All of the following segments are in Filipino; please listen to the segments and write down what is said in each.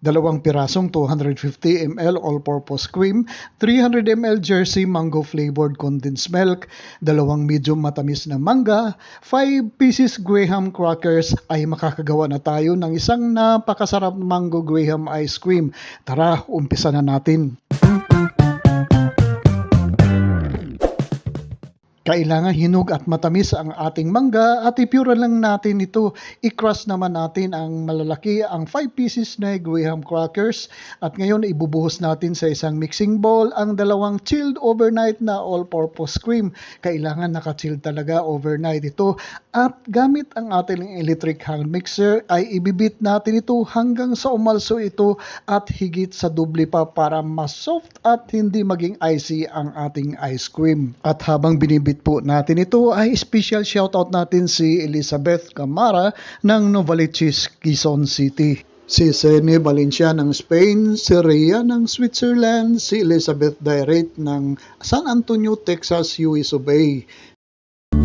Dalawang pirasong 250 ml all-purpose cream, 300 ml Jersey mango flavored condensed milk, dalawang medium matamis na mangga, 5 pieces Graham crackers ay makakagawa na tayo ng isang napakasarap mango Graham ice cream. Tara, umpisa na natin. Kailangan hinog at matamis ang ating mangga at ipura lang natin ito. I-crush naman natin ang malalaki ang 5 pieces na Graham crackers at ngayon ibubuhos natin sa isang mixing bowl ang dalawang chilled overnight na all-purpose cream. Kailangan naka-chill talaga overnight ito at gamit ang ating electric hand mixer ay ibibit natin ito hanggang sa umalso ito at higit sa doble pa para mas soft at hindi maging icy ang ating ice cream. At habang binibit po natin ito ay special shoutout natin si Elizabeth Camara ng Novaliches, Quezon City. Si Sene Valencia ng Spain, si Rhea ng Switzerland, si Elizabeth Direct ng San Antonio, Texas, US of A.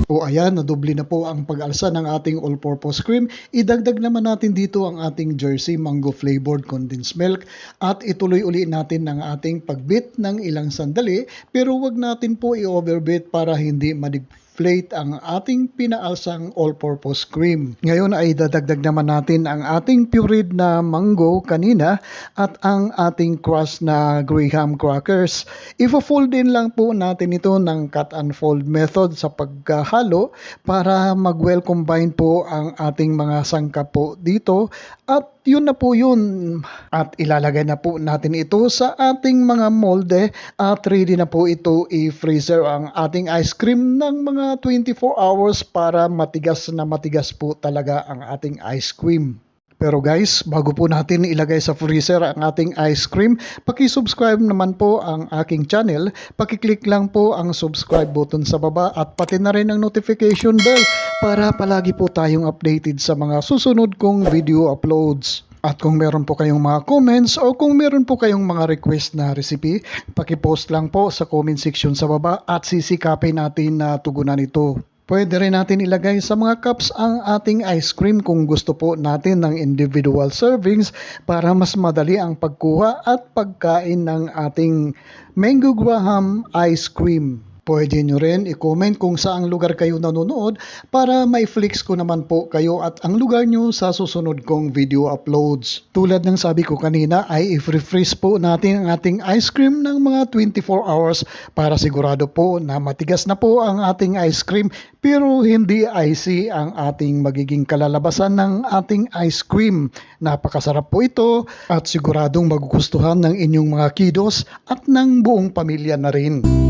O ayan, nadoble na po ang pag-alsa ng ating all-purpose cream. Idagdag naman natin dito ang ating Jersey mango flavored condensed milk at ituloy uli natin ang ating pagbit ng ilang sandali pero wag natin po i-overbeat para hindi ma-deflate ang ating pinaalsang all-purpose cream. Ngayon ay dadagdag naman natin ang ating pureed na mango kanina at ang ating crushed na Graham crackers. Ifo-fold in lang po natin ito ng cut and fold method sa paghalo para mag-well combine po ang ating mga sangkap po dito at yun na po yun. At ilalagay na po natin ito sa ating mga molde at ready na po ito i-freezer ang ating ice cream ng mga 24 hours para matigas na matigas po talaga ang ating ice cream. Pero guys, bago po natin ilagay sa freezer ang ating ice cream, paki-subscribe naman po ang aking channel. Paki-click lang po ang subscribe button sa baba at pati na rin ang notification bell para palagi po tayong updated sa mga susunod kong video uploads. At kung meron po kayong mga comments o kung meron po kayong mga request na recipe, paki-post lang po sa comment section sa baba at sisikapin natin na tugunan ito. Pwede rin natin ilagay sa mga cups ang ating ice cream kung gusto po natin ng individual servings para mas madali ang pagkuha at pagkain ng ating mango Graham ice cream. Pwede nyo rin i-comment kung saang lugar kayo nanonood para mai-flex ko naman po kayo at ang lugar nyo sa susunod kong video uploads. Tulad ng sabi ko kanina ay i-freeze po natin ang ating ice cream ng mga 24 hours para sigurado po na matigas na po ang ating ice cream pero hindi icy ang ating magiging kalalabasan ng ating ice cream. Napakasarap po ito at siguradong magugustuhan ng inyong mga kiddos at ng buong pamilya na rin.